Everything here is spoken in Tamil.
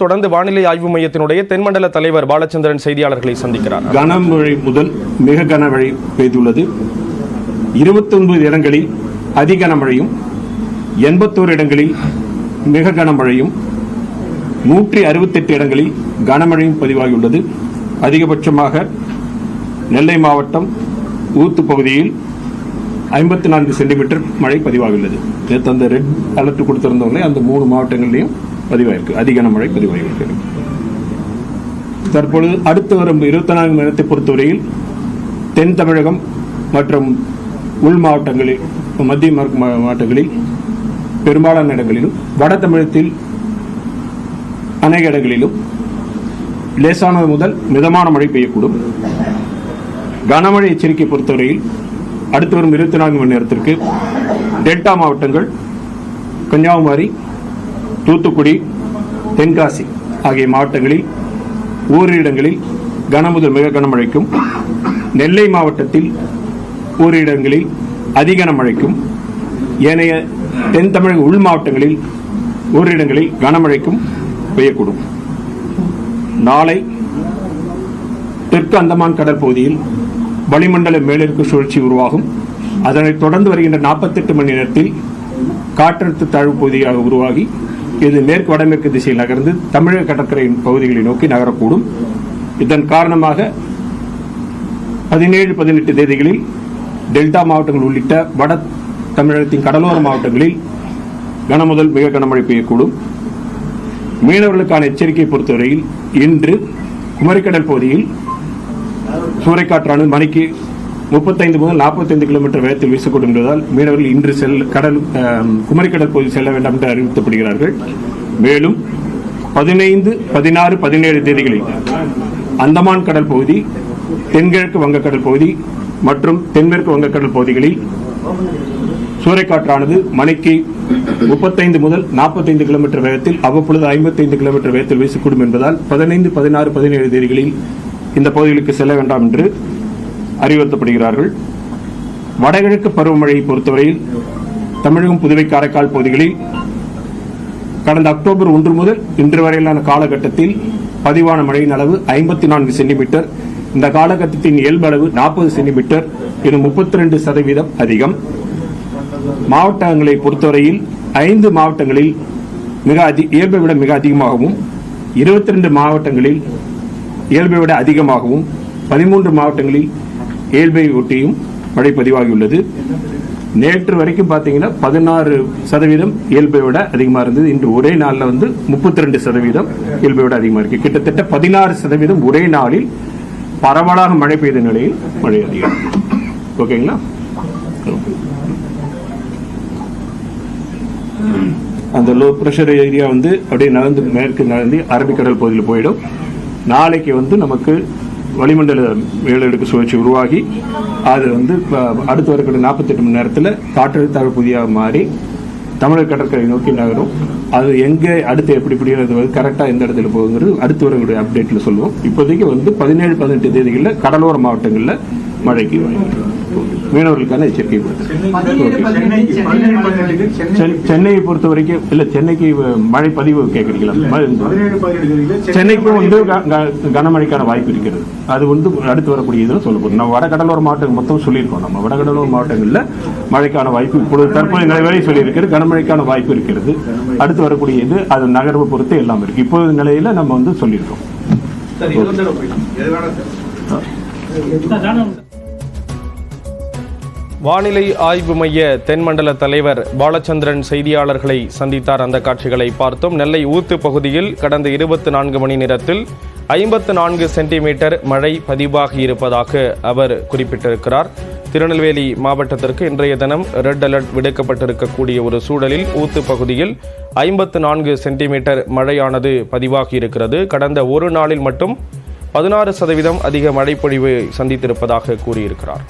தொடர்ந்து வானிலை ஆய்வு மையத்தினுடைய தென்மண்டல தலைவர் பாலச்சந்திரன் செய்தியாளர்களை சந்திக்கிறார். கனமழை முதல் மிக கனமழை பெய்துள்ளது. 29 இடங்களில் அதி கனமழையும் 81 இடங்களில் மிக கனமழையும் 168 இடங்களில் கனமழையும் பதிவாகியுள்ளது. அதிகபட்சமாக நெல்லை மாவட்டம் ஊத்து பகுதியில் 54 சென்டிமீட்டர் மழை பதிவாகியுள்ளது. நேற்று அந்த ரெட் அலர்ட் கொடுத்திருந்தவங்களே அந்த 3 மாவட்டங்களிலையும் பதிவாயிருக்கு, அதிக மழை பதிவாகியிருக்கிறது. தற்பொழுது அடுத்து வரும் 24 மணி நேரத்தை பொறுத்தவரையில் தென் தமிழகம் மற்றும் உள் மாவட்டங்களில், மத்திய மாவட்டங்களில் பெரும்பாலான இடங்களிலும், வட தமிழகத்தில் அநேக இடங்களிலும் லேசானது முதல் மிதமான மழை பெய்யக்கூடும். கனமழை எச்சரிக்கை பொறுத்தவரையில் அடுத்து வரும் 24 மணி நேரத்திற்கு டெல்டா மாவட்டங்கள் கன்னியாகுமரி, தூத்துக்குடி, தென்காசி ஆகிய மாவட்டங்களில் ஓரிரு இடங்களில் கனமுதல் மிக கனமழைக்கும், நெல்லை மாவட்டத்தில் ஓரிரு இடங்களில் அதி கனமழைக்கும், ஏனைய தென் தமிழக உள் மாவட்டங்களில் ஓரிரு இடங்களில் கனமழைக்கும் பெய்யக்கூடும். நாளை தெற்கு அந்தமான் கடல் பகுதியில் வளிமண்டல மேலடுக்கு சுழற்சி உருவாகும். அதனைத் தொடர்ந்து வருகின்ற 48 மணி நேரத்தில் காற்றழுத்த தாழ்வு பகுதியாக உருவாகி இது மேற்கு வடமேற்கு திசையில் நகர்ந்து தமிழக கடற்கரை பகுதிகளை நோக்கி நகரக்கூடும். இதன் காரணமாக 17, 18 தேதிகளில் டெல்டா மாவட்டங்கள் உள்ளிட்ட வட தமிழகத்தின் கடலோர மாவட்டங்களில் கனமுதல் மிக கனமழை பெய்யக்கூடும். மீனவர்களுக்கான எச்சரிக்கை பொறுத்தவரையில் இன்று குமரிக்கடல் பகுதியில் சூறைக்காற்றானது மணிக்கு 35 முதல் 45 கிலோமீட்டர் வேகத்தில் வீசக்கூடும் என்பதால் மீனவர்கள் இன்று குமரிக்கடல் பகுதியில் செல்ல வேண்டாம் என்று அறிவிக்கப்படுகிறார்கள். மேலும் 15, 16, 17 தேதிகளில் அந்தமான் கடல் பகுதி, தென்கிழக்கு வங்கக்கடல் பகுதி மற்றும் தென்மேற்கு வங்கக்கடல் பகுதிகளில் சூறைக்காற்றானது மணிக்கு 35 முதல் 45 கிலோமீட்டர் வேகத்தில் அவ்வப்பொழுது 55 கிலோமீட்டர் வேகத்தில் வீசக்கூடும் என்பதால் 15, 16, 17 தேதிகளில் இந்த பகுதிகளுக்கு செல்ல வேண்டாம் என்று அறிவுறுத்தப்படுகிறார்கள். வடகிழக்கு பருவமழையை பொறுத்தவரையில் தமிழகம், புதுவை, காரைக்கால் பகுதிகளில் கடந்த அக்டோபர் 1 முதல் இன்று வரையிலான காலகட்டத்தில் பதிவான மழையின் அளவு 54 சென்டிமீட்டர். இந்த காலகட்டத்தின் இயல்பு அளவு 40 சென்டிமீட்டர். இது 32% அதிகம். மாவட்டங்களை பொறுத்தவரையில் 5 மாவட்டங்களில் இயல்பை விட மிக அதிகமாகவும், 22 மாவட்டங்களில் இயல்பை விட அதிகமாகவும், 13 மாவட்டங்களில் இயல்பை ஒட்டியும் மழை பதிவாகியுள்ளது. நேற்று வரைக்கும் பார்த்தீங்கன்னா 16% இயல்பை விட அதிகமாக இருந்தது. இன்று ஒரே நாளில் 32% இயல்பை விட அதிகமாக இருக்கு. கிட்டத்தட்ட 16% ஒரே நாளில் பரவலாக மழை பெய்த நிலையில் மழை அதிகம். ஓகேங்களா? அந்த லோ பிரஷர் ஏரியா அப்படியே மேற்கு நகர்ந்து அரபிக்கடல் பகுதியில் போயிடும். நாளைக்கு நமக்கு வளிமண்டல மேலடுக்கு சுழற்சி உருவாகி அது அடுத்து வரக்கூடிய 48 மணி நேரத்தில் காற்றழுத்த தாழ்வு பகுதியாக மாறி தமிழக கடற்கரை நோக்கி நகரும். அது எங்கே அடுத்து எப்படி கரெக்டாக எந்த இடத்துல போகுங்கிறது அடுத்து வரக்கூடிய அப்டேட்டில் சொல்லுவோம். இப்போதைக்கு 17, 18 தேதிகளில் கடலோர மாவட்டங்களில் மழைக்கு மீனவர்களுக்கான எச்சரிக்கை சென்னையை பொறுத்த வரைக்கும் இல்ல, சென்னைக்கு மழை பதிவு கேட்கறீங்களா? சென்னைக்கும் கனமழைக்கான வாய்ப்பு இருக்கிறது. அது அடுத்து வரக்கூடிய இதில் சொல்ல போறோம். நம்ம வடகடலோர மாவட்டம் மொத்தம் சொல்லியிருக்கோம். நம்ம வடகடலோர மாவட்டங்களில் மழைக்கான வாய்ப்பு இப்பொழுது தற்போது நிலைவரை சொல்லியிருக்கிறது. கனமழைக்கான வாய்ப்பு இருக்கிறது. அடுத்து வரக்கூடிய இது அது நகர்வை பொறுத்து எல்லாம் இருக்கு. இப்போது நிலையில நம்ம சொல்லியிருக்கோம். வானிலை ஆய்வு மைய தென்மண்டல தலைவர் பாலச்சந்திரன் செய்தியாளர்களை சந்தித்தார். அந்த காட்சிகளை பார்த்தோம். நெல்லை ஊத்து பகுதியில் கடந்த 24 மணி நேரத்தில் 54 சென்டிமீட்டர் மழை பதிவாகி இருப்பதாக அவர் குறிப்பிட்டிருக்கிறார். திருநெல்வேலி மாவட்டத்திற்கு இன்றைய தினம் ரெட் அலர்ட் விடுக்கப்பட்டிருக்கக்கூடிய ஒரு சூழலில் ஊத்து பகுதியில் 54 சென்டிமீட்டர் மழையானது பதிவாகி இருக்கிறது. கடந்த ஒரு நாளில் மட்டும் 16% அதிக மழைப்பொழிவு சந்தித்திருப்பதாக கூறியிருக்கிறார்.